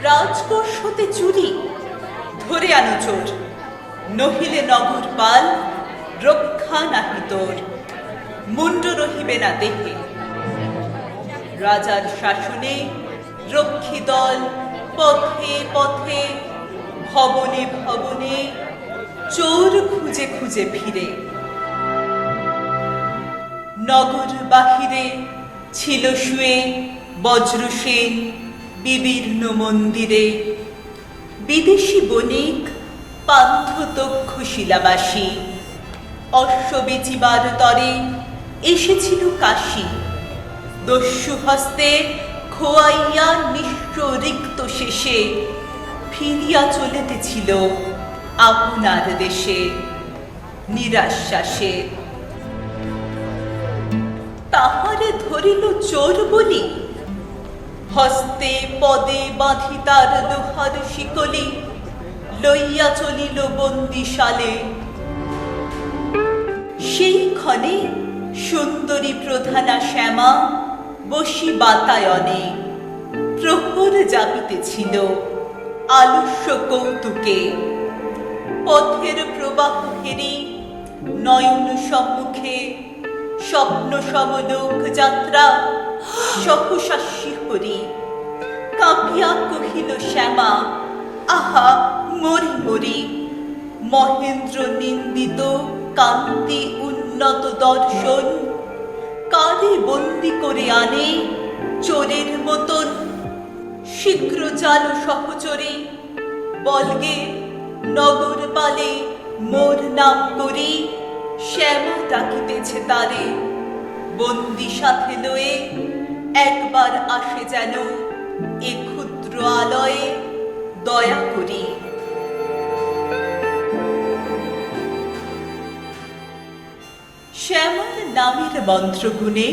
রাজকোষ হতে চুরি, ধরে আনো চোর, নহিলে নগর পাল রক্ষা নাহি তোর, মুন্ড রহিবে না দেহে। রাজার শাসনে রক্ষী দল পথে পথে, ভবনে ভবনে, চোর খুঁজে খুঁজে ফিরে। নগর বাহিরে ছিল শুয়ে বজ্রসেন বিবীর্ণ মন্দিরে, বিদেশি বণিক পান্থতক্ষ শিলাবাসী, অশ্ব বেচিবার তরে এসেছিল কাশী। দস্যু হস্তে খোয়াইয়া নিঃস্ব রিক্ত শেষে, ফিরিয়া চলিতেছিল আপনার দেশে নিরাশ্বাসে। তাহারে ধরিল চোর বলি, হস্তে পদে বাঁধি তার লোহার শিকলি, লইয়া চলিল বন্দিশালে। সেই ক্ষণে সুন্দরী প্রধানা শ্যামা বসি বাতায়নে, প্রহর জাপিতেছিল আলস্য কৌতুকে। পথের প্রবাহ হেরি নয়ন সম্মুখে, স্বপ্ন সমলোক যাত্রা সহসা শিহরি। কাঁপিয়া কহিল শ্যামা, আহা মরি মরি। মহেন্দ্র নিন্দিত কান্তি উন্নত দর্শন, কারে বন্দি করে আনে চোরের মতন। শীঘ্র চাল সহচরী, বলগে নগর পালে মোর নাম করি। শ্যামা ডাকিতেছে তারে, বন্দি সাথে লয়ে, একবার আসে যেন এ ক্ষুদ্র আলয়ে দয়া করি। শ্যামার নামের মন্ত্রগুণে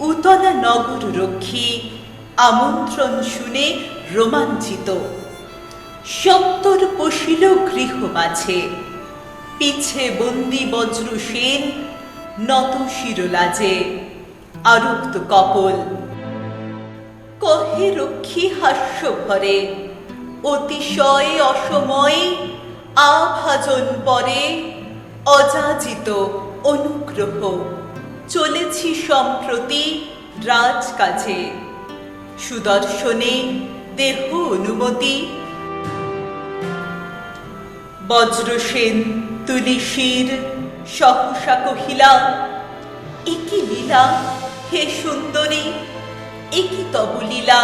উতলা নগর রক্ষী আমন্ত্রণ শুনে রোমাঞ্চিত। সত্তর পশিল গৃহ মাঝে, পিছে বন্দি বজ্রসেন নত শিরোলাজে, আরক্ত কপল। কহে রক্ষী হাস্য ভরে, অতিশয় অসময়ে আভাজন পরে। অযাচিত অনুগ্রহ, চলেছি সম্প্রতি রাজকাজে। সুদর্শনে দেহ অনুমতি। বজ্রসেন তুলি শির, সহসা কহিলা, একি লীলা হে সুন্দরী, একি তব লীলা।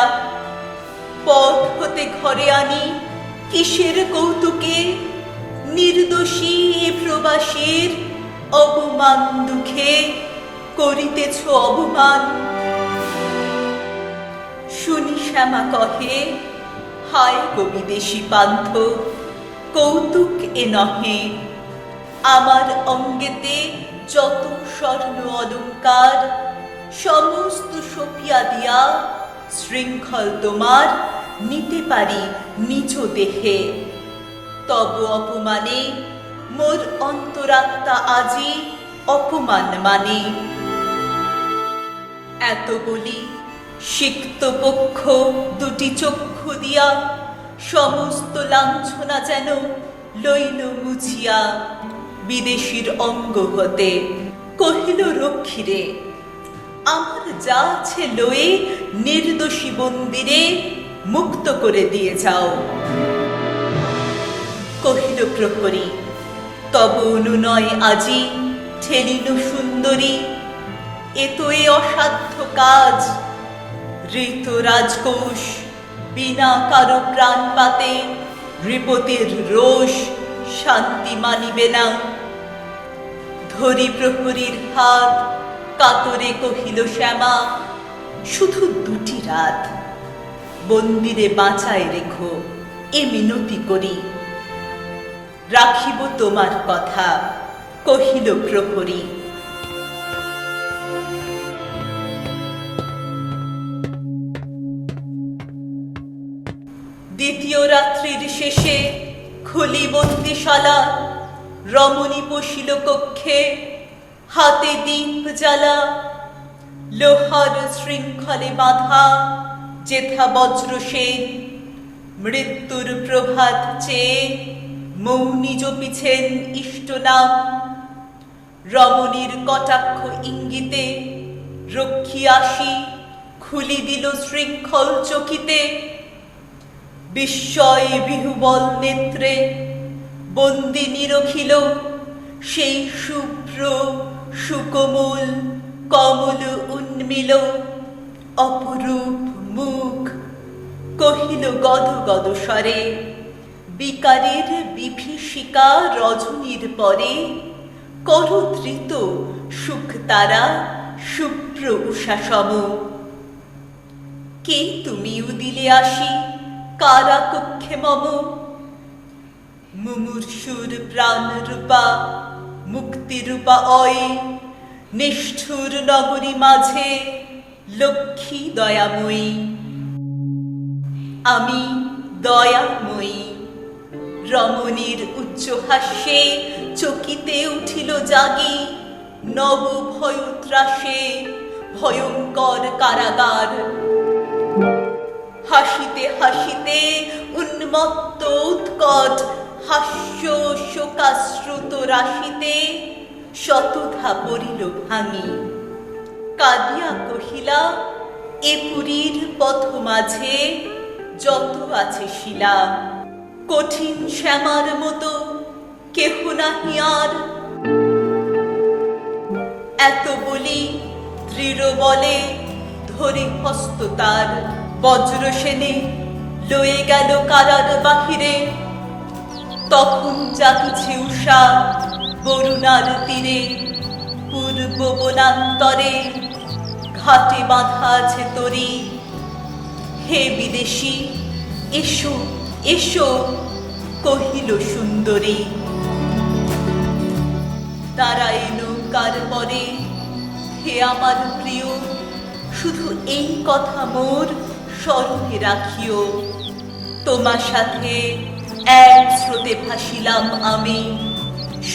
পথ হতে ঘরে আনি কিসের কৌতুকে, নির্দোষী এ প্রবাসীর অপমান দুঃখে করিতেছ অপমান। শুনি শ্যামা কহে, হায় গো বিদেশী পান্থ, কৌতুক এ নহে। আমার অঙ্গেতে যত স্বর্ণ অলঙ্কার, সমস্ত সপিয়া দিয়া শৃঙ্খল তোমার নিতে পারি নিজ দেহে। তব অপমানে মোর অন্তরাত্মা আজি অপমান মানে। এত বলি সিক্ত পক্ষ দুটি চক্ষু দিয়া, সমস্ত লাঞ্ছনা যেন লইল মুছিয়া। বিদেশীর অঙ্গ হতে কহিল রক্ষীরে, আমার যা আছে লয়ে নির্দোষী বন্দিরে মুক্ত করে দিয়ে যাও। কহিল প্রহরী, তব অনুনয় আজি ঠেলিল সুন্দরী। এ তো এ অসাধ্য কাজ, ঋত রাজকোষ বিনা কারো প্রাণপাতে, নৃপতির রোষ শান্তি মানিবে না। ধরি প্রহরীর হাত, কাতরে কহিল শ্যামা, শুধু দুটি রাত বন্দিরে বাঁচায় রেখো, এ মিনতি করি। রাখিব তোমার কথা, কহিল প্রহরী। দ্বিতীয় রাত্রির শেষে খুলি বন্দিশালা। রমণী বসিল কক্ষে, হাতে দীপ জ্বালা। লোহার শৃঙ্খলে বাঁধা যেথা বজ্রসেন, মৃত্যুর প্রভাত চেয়ে মৌনি জপিছেন ইষ্ট নাম। রমণীর কটাক্ষ ইঙ্গিতে রক্ষী আসি খুলি দিল শৃঙ্খল চকিতে। বিস্ময় বিহুবল নেত্রে বন্দিনী রখিল সেই শুভ্র সুকোমল কমল উন্মিল অপরূপ মুখ। কহিল গদ গদ স্বরে, বিকারের বিভীষিকা রজনীর পরে করধৃত সুখ তারা শুভ্র উষাসম। কে তুমি উদিলে আসি কারা কক্ষে মম? মুমূর্ষুর প্রাণ রূপা মুক্তি রূপা অয়ে নিষ্ঠুর নগরী মাঝে লক্ষ্মী দয়াময়ী। আমি দয়াময়ী। রমণীর উচ্চ হাস্যে চকিতে উঠিল জাগি নব ভয়ত্রাসে ভয়ঙ্কর কারাগার। হাসিতে হাসিতে উন্মত্ত উৎকট হাস্য শোকাশ্রুত রাশিতে শতধা পড়িল ভাঙি। কাঁদিয়া কহিলা, এ পুরীর পথ মাঝে যত আছে শিলা, কঠিন শ্যামার মতো কেহ নাহি আর। এত বলি দৃঢ় বলে ধরে হস্ত তার বজ্রসেনে লয়ে গেল কারার বাহিরে। তখন জাগিছে উষা বরুণার তীরে পূর্ব বনান্তরে ঘাটে বাঁধা আছে তরি। হে বিদেশী এসো এসো কহিল সুন্দরী। দাঁড়ায় নৌকার পরে, হে আমার প্রিয় শুধু এই কথা মোর স্মরণে রাখিও। তোমার সাথে এক স্রোতে ভাসিলাম আমি,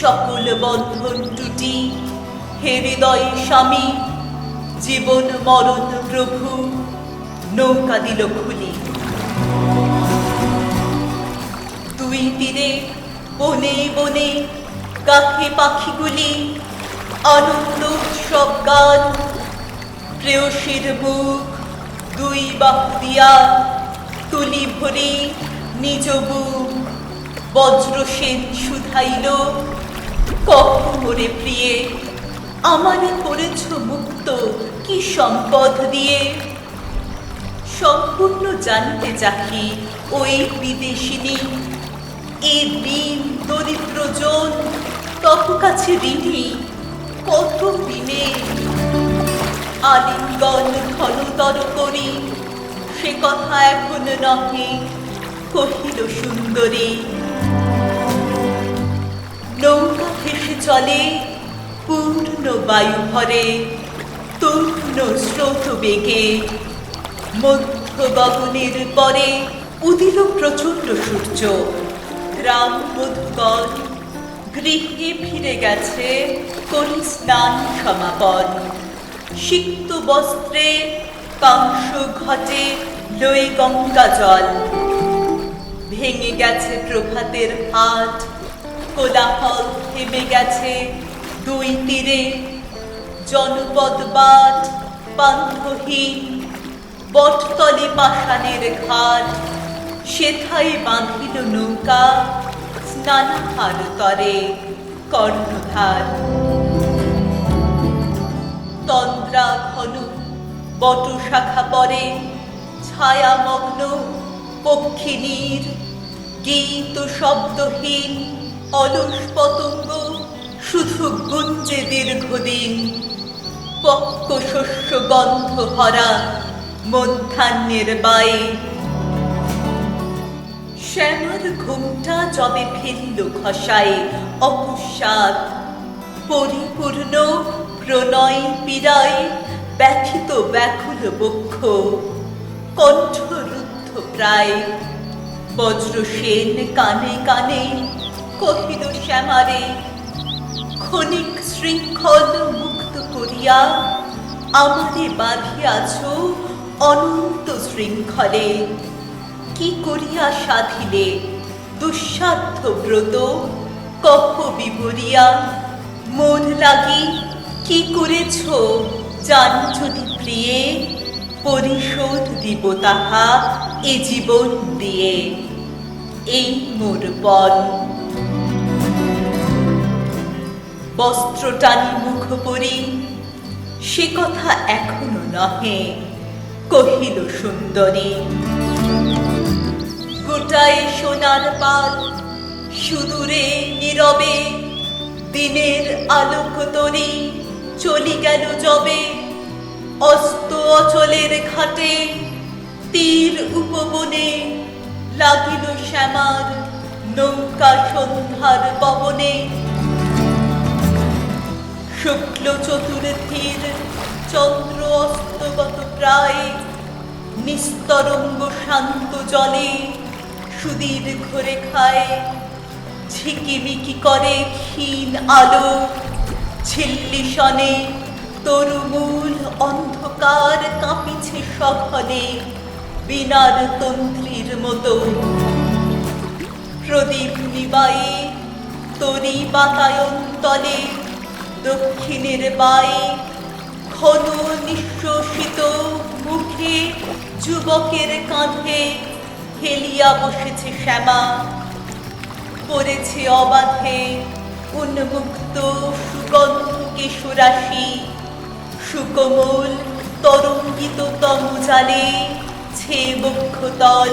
সকল বন্ধন টুটি হে হৃদয় স্বামী। জীবন মরণ প্রভু নৌকা দিল খুলি। দুই তীরে বনে বনে গাহে পাখিগুলি আনন্দ উৎসব গান। প্রেয়সীর মুখ দুই বাহু দিয়া তুলি ভরি নিজ বুক। বজ্রসেন শুধাইল, কখন মোরে প্রিয়ে আমারে করেছ মুক্ত কি সম্পদ দিয়ে? সম্পূর্ণ জানতে চাহি ওই বিদেশিনী, এ দিন দরিদ্র জন তব কাছে ঋণী কত দিনে। আলিঙ্গন ঘনতর করি সে কথা এখন নহে কহিল সুন্দরী। নৌকা ভেসে চলে পূর্ণ বায়ু ভরে তরুণ স্রোত বেগে। মধ্য গগনের পরে উদিল প্রচণ্ড সূর্য। গ্রাম মধুগণ গৃহে ফিরে গেছে করি স্নান সমাপন। সিক্ত বস্ত্রে কাংস ঘটে লয়ে গঙ্গা জল। ভেঙে গেছে প্রভাতের হাট, কোলাহল থেমে গেছে দুই তীরে। জনপদ বাট পান্থহীন, বটতলে পাষাণের ঘাট। সেথায় বাঁধিল নৌকা স্নানাহার তরে কর্ণধার। তন্দ্রা ঘন বট শাখা পরে ছায়ামগ্ন পক্ষিণীর। গীত শব্দহীন অলস পতঙ্গ শুধু গুঞ্জে দীর্ঘদিন। পক্ক শস্য গন্ধ ভরা মধ্যাহ্নের বায়ে। শ্যামার ঘুমটা যবে ফেলিল খসায় অকস্মাৎ। পরিপূর্ণ প্রণয় পীড়ায় ব্যথিত ব্যাকুল বক্ষ। কণ্ঠ রুদ্ধ প্রায়। বজ্রসেন কানে কানে কহিল শ্যামারে, ক্ষণিক শৃঙ্খল মুক্ত করিয়া আমারে বাঁধিয়াছ অনন্ত শৃঙ্খলে। কি করিয়া সাধিলে দুঃসাধ্য ব্রত, কহ বিবরিয়া মোর লাগি কি করেছ, জান যদি প্রিয়ে, পরিশোধ দিব তাহা এ জীবন দিয়ে। এই মোর পণ। বস্ত্র টানি মুখ পরি, সে কথা এখনো নহে, কহিল সুন্দরী। গোটায় সোনার পাল, সুদূরে নীরবে, দিনের আলোক তরি চলি গেল যবে। অস্ত অচলের ঘাটে, তীর উপবনে, লাগিল শ্যামার নৌকা সন্ধ্যার পবনে। শুক্ল চতুর্থীর চন্দ্র অস্তগত প্রায়, নিস্তরঙ্গ শান্ত জলে সুদীর্ঘ রেখায়। ঝিকিমিকি করে ক্ষীণ আলো, ঝিল্লিসনে তরুমূল অন্ধকার কাঁপিছে সঘনে বীণার তন্ত্রীর মতো। প্রদীপ নিবায়ে তরি বাতায়ন তলে, দক্ষিণের বায়ে ঘন নিঃশ্বসিত মুখে যুবকের কাঁধে হেলিয়া বসেছে শ্যামা। পড়েছে অবাধে উন্মুক্ত সুগন্ধ কেশরাশি, সুকোমল তরঙ্গিত তমজালে ছে বক্ষতল।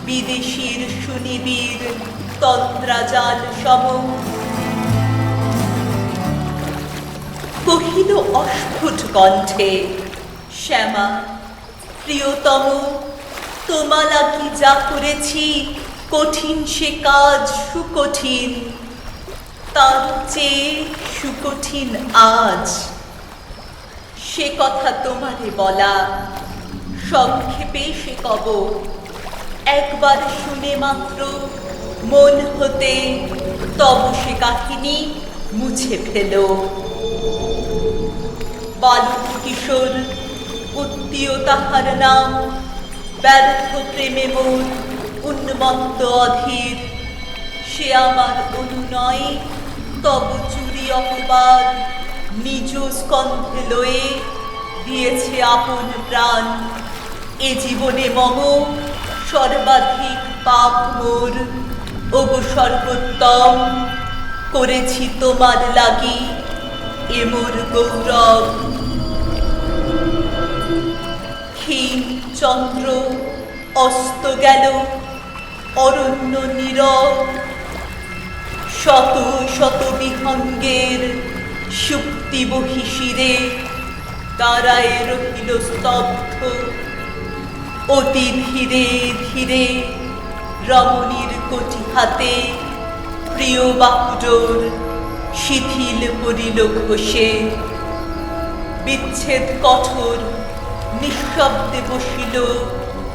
বিদেশীর সুনিবিড় তন্দ্রাজাল সম। কহিল অস্ফুট কণ্ঠে শ্যামা, প্রিয়তম, তোমা লাগি যা করেছি, কঠিন সে কাজ সুকঠিন, তার চেয়ে সুকঠিন আজ। সে কথা তোমারে বলা, সংক্ষেপে সে কব, একবার শুনে মাত্র মন হতে তব সে কাহিনী মুছে ফেলো। বালক কিশোর উত্তীয় তাহার নাম, ব্যর্থ প্রেমে মোর উন্মত্ত অধীর। সে আমার অনুনয় তব চুরি অপবাদ, নিজ স্কন্ধে লয়ে দিয়েছে আপন প্রাণ। এ জীবনে মম সর্বাধিক পাপ মোর, ওগো সর্বোত্তম, করেছি তোমার লাগি এ মোর গৌরব। ক্ষীণ চন্দ্র অস্ত গেল, অরণ্য নীরব। শত শত বিহঙ্গের সুপ্তি বহিশিরে, তারায় রহিল স্তব্ধ। অতি ধীরে ধীরে রমণীর কটি হাতে, প্রিয় বাহুডোর শিথিল পড়িল ঘষে। বিচ্ছেদ কঠোর নিঃশব্দে বসিল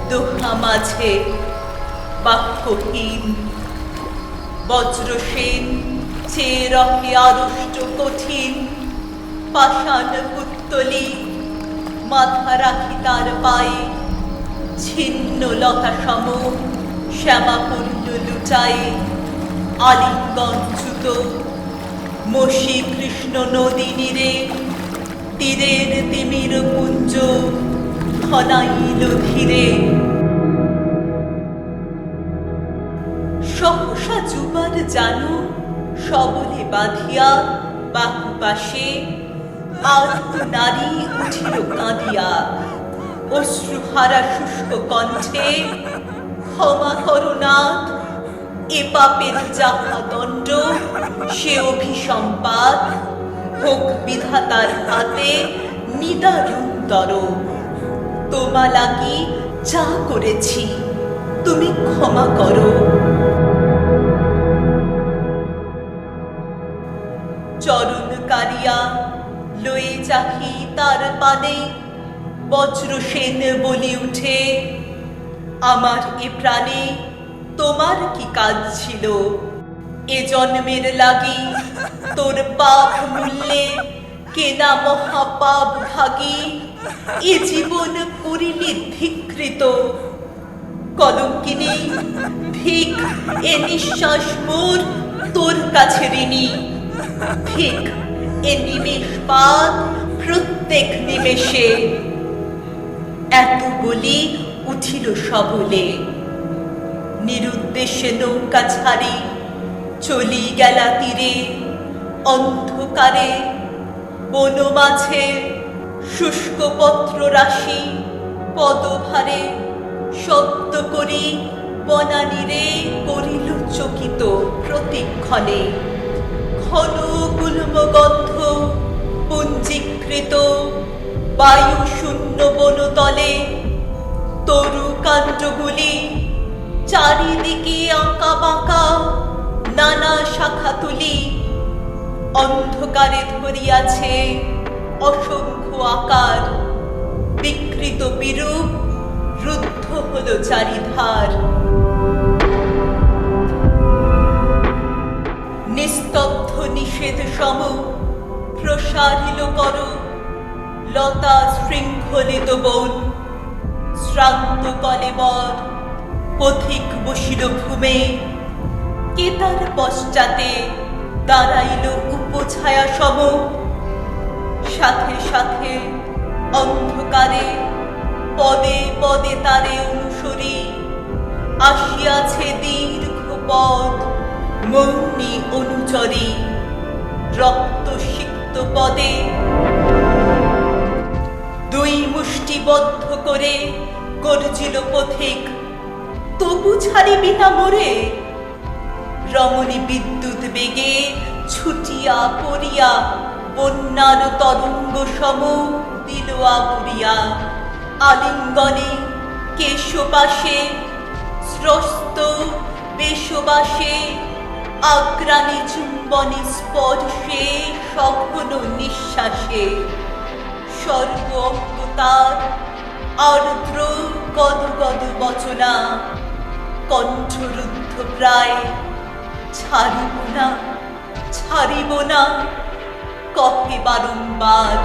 দোহা মাঝে, বাক্যহীন। বজ্রসেন চেয়ে রহে আড়ষ্ট কঠিন, পাষাণ পুত্তলি মাথা রাখি তার পায়ে। ছিন্ন লতা সম শ্যামা পড়ল লুটায়ে, আলিঙ্গন চ্যুত মসি কৃষ্ণ নদী নীরে। তীরের তিমির পুঞ্জ ঘনাইল ধীরে। সহসা যুবার জানু সবলে বাঁধিয়া বাহু পাশে, আর্ত নারী উঠিল কাঁদিয়া, অশ্রুহারা শুষ্ক কণ্ঠে, ক্ষমা করো নাথ, এ পাপের যাহা দণ্ড সে অভিসম্পাত, হোক বিধাতার হাতে নিদারুণতর। তোমা লাগি যা করেছি তুমি ক্ষমা করো। চরণ কারিয়া লয়ে চাহি তার পানে, বজ্রসেন বলি উঠে, আমার এ প্রাণে তোমার কি কাজ ছিল? এ জন্মের লাগি তোর পাপ মূল্যে কেনা মহাপাপ ভাগী, এ জীবন করিলি ধিকৃত। কলঙ্কিনী, ধিক এ নিঃশ্বাস মোর তোর কাছে ঋণী, ধিক এ নিমেষপাত প্রত্যেক নিমেষে। এত বলি উঠিল সবলে, নিরুদ্দেশে নৌকা ছাড়ি চলি গেলা তীরে। অন্ধকারে বন মাঝে শুষ্ক পত্র রাশি পদভারে শব্দ করি বনানীরে করিল চকিত প্রতিক্ষণে। ঘন গুল্মগন্ধ পুঞ্জীকৃত বায়ু শূন্য বনতলে তরু কাণ্ডগুলি চারিদিকে আঁকা বাঁকা নানা শাখা তুলি। অন্ধকারে ধরিয়াছে অসংখ্য আকার, বিকৃত বিরূপ রুদ্ধ হল চারিধার। নিস্তব্ধ নিষেধ সম প্রসারিল কর লতা শৃঙ্খলিত বন। শ্রান্ত কলেবর পথিক বসিল ভূমে, কে তার পশ্চাতে দাঁড়াইল উপছায়া সম। সাথে সাথে অন্ধকারে পদে পদে তারে অনুসরি আসিয়াছে দীর্ঘ পথ মৌনী অনুচরী। রক্ত সিক্ত পদে দুই মুষ্টিবদ্ধ করে গর্জিল পথিক, তবু ছাড়িবি না মোরে। রমণী বিদ্যুৎ বেগে ছুটিয়া পড়িয়া বন্যার তরঙ্গ সম দিল আবুরিয়া। আলিঙ্গনে কেশপাশে স্রস্ত বেশবাসে আগ্রাণী চুম্বনে স্পর্শে সঘন নিঃশ্বাসে সর্ব অঙ্গতার আর্দ্র গদগদ বচনা। কণ্ঠরুদ্ধ প্রায় ছাড়িব না ছাড়িব না কহে বারংবার।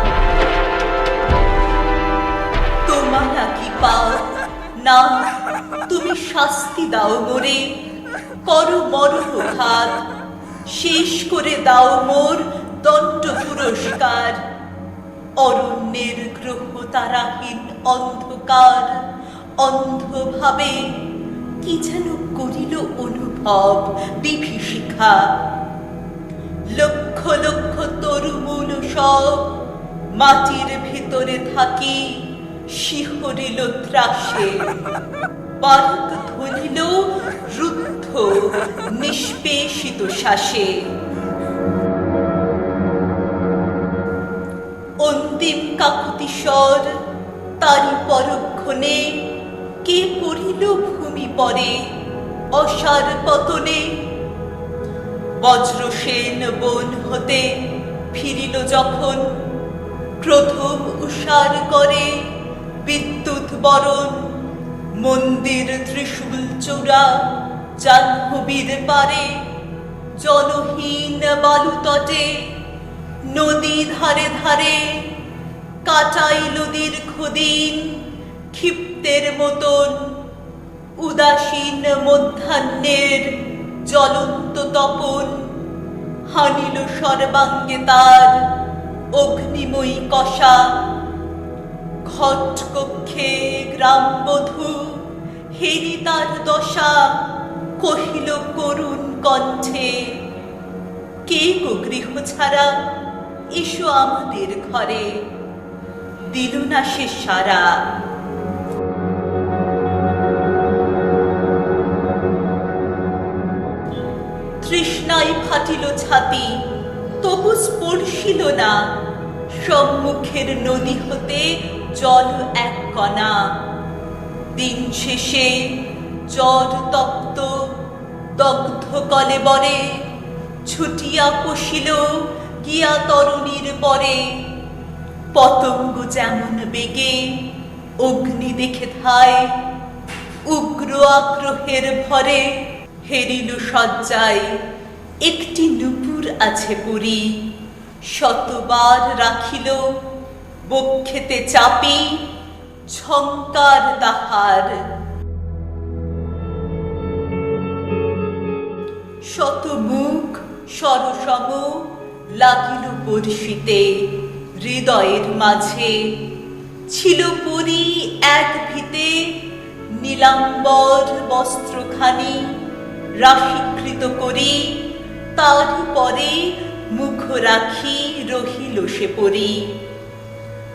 তোমারা কি পাও না তুমি শাস্তি দাও মোরে, করো মরণঘাত, শেষ করে দাও মোর দণ্ড পুরস্কার। অরণ্যের গ্রহ তারাহীন অন্ধকার অন্ধভাবে কি যেন করিল অনুভব বিভীষিকা। লক্ষ লক্ষ তরুমূল সব মাটির ভিতরে থাকি শিহরিল ত্রাসে। বালক ধরিল রুদ্ধ নিষ্পেষিত শ্বাসে। অন্তিম কাকুতি স্বর তারি পরক্ষণে কে পড়িল ভূমি পরে অসার পতনে। বজ্রসেন বন হতে ফিরিল যখন প্রথম উষার করে বিদ্যুৎ বরণ। মন্দির ত্রিশূল চূড়া জাহ্নবীর পারে জলহীন বালুতটে নদী ধারে ধারে কাটাইল দীর্ঘদিন ক্ষিপ্তের মতন। উদাসীন মধ্যাহ্নের জ্বলন্ত তপন হানিল সর্বাঙ্গে তার অগ্নিময়ী কষা। ঘট কক্ষে গ্রামবধূ হেরি তার দশা কহিল করুণ কণ্ঠে, কে গো গৃহ ছাড়া এসো আমাদের ঘরে। দিল না সে সারা। তৃষ্ণায় ফাটিল ছাতি তবু স্পর্শিল না সম্মুখের নদী হতে জল এক কণা। দিন শেষে জ্বর তপ্ত দগ্ধ কলেবরে ছুটিয়া পশিল গিয়া তরুণীর পরে। পতঙ্গ যেমন বেগে অগ্নি দেখে ধায় উগ্র আগ্রহের ভরে হেরিল শয্যায়। একটি নুপুর আছে পুরী শতবার রাখিল বক্ষেতে চাপি ঝংকার তাহার। শত মুখ সরসম লাগিল বর্ষিতে হৃদয়ের মাঝে, ছিল পরি এক ভিতে নীলাম্বর বস্ত্রখানি রাশিকৃত করি, তার পরে মুখ রাখি রহিল সে পরি।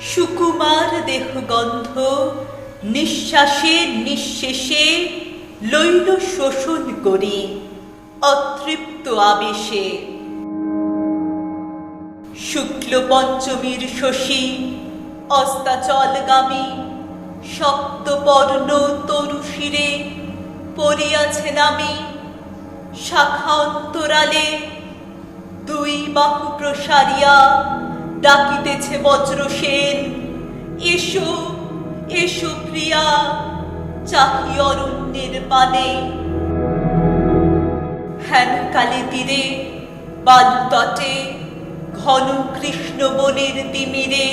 সুকুমার দেহগন্ধ নিঃশ্বাসে নিঃশেষে লইল শোষণ করি অতৃপ্ত আবেশে। শুক্ল পঞ্চমীর শশী অস্তাচলগামী সপ্তবর্ণ তরু শিরে পড়িয়াছে নামি, শাখা অন্তরালে দুই বাহু প্রসারিয়া ডাকিতেছে বজ্রসেন, এসো এসো প্রিয়া চাহি অরণ্যের পানে। হেনকালে তীরে বালুতটে ঘন কৃষ্ণ বনের তিমিরে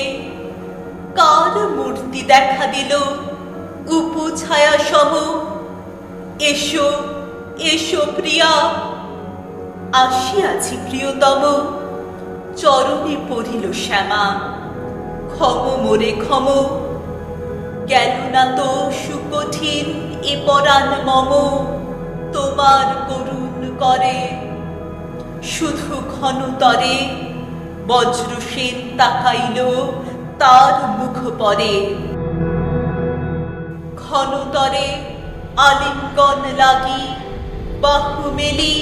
কার মূর্তি দেখা দিল উপু ছায়া সম, এসো এসো প্রিয়া আসিয়াছি প্রিয়তম। চরণে পড়িল শ্যামা, ক্ষম মোরে ক্ষম, গেল না তো সুকঠিন এ পরাণ মম তোমার করুণ করে। শুধু ঘনতরে বজ্রসেন তাকাইল তার মুখ পরে, ঘনতরে আলিঙ্গন লাগি বাহু মেলি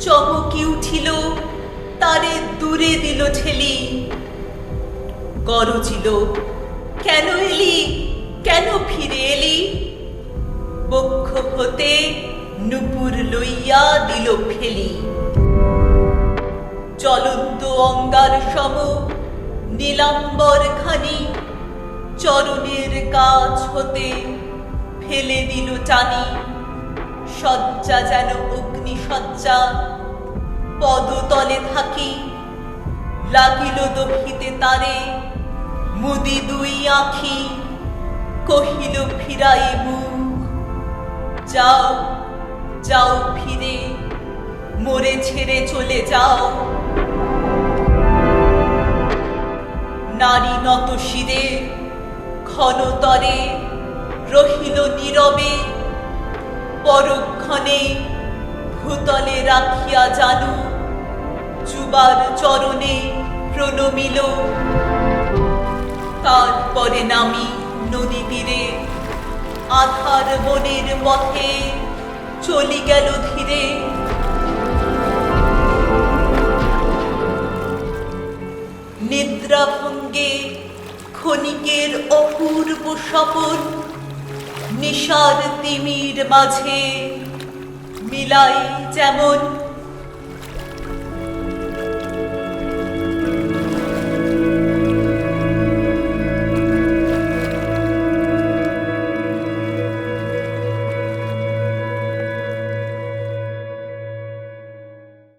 চমকি উঠিল, তারে দূরে দিল ঠেলি। গরজিল, কেন এলি কেন ফিরে এলি? বক্ষ হতে নুপুর লইয়া দিল ফেলি। জ্বলন্ত অঙ্গার সম নীলাম্বর খানি চরণের কাছ হতে ফেলে দিল টানি। শয্যা যেন অগ্নি শয্যা, পদতলে থাকি লাগিল দহিতে তারে মুদি দুই আঁখি। কহিল ফিরাই মুখ, যাও যাও ফিরে মোরে ছেড়ে চলে যাও। নারী নত শিরে ক্ষণতরে রহিল নীরবে, পরক্ষণে ভূতলে রাখিয়া জানু যুবার চরণে প্রণমিল। তারপরে নামি নদী তীরে আধার বনের পথে চলি গেল ধীরে। নিদ্রা ভঙ্গে ক্ষণিকের অপূর্ব স্বপন নিশার তিমির মাঝে মিলাই যেমন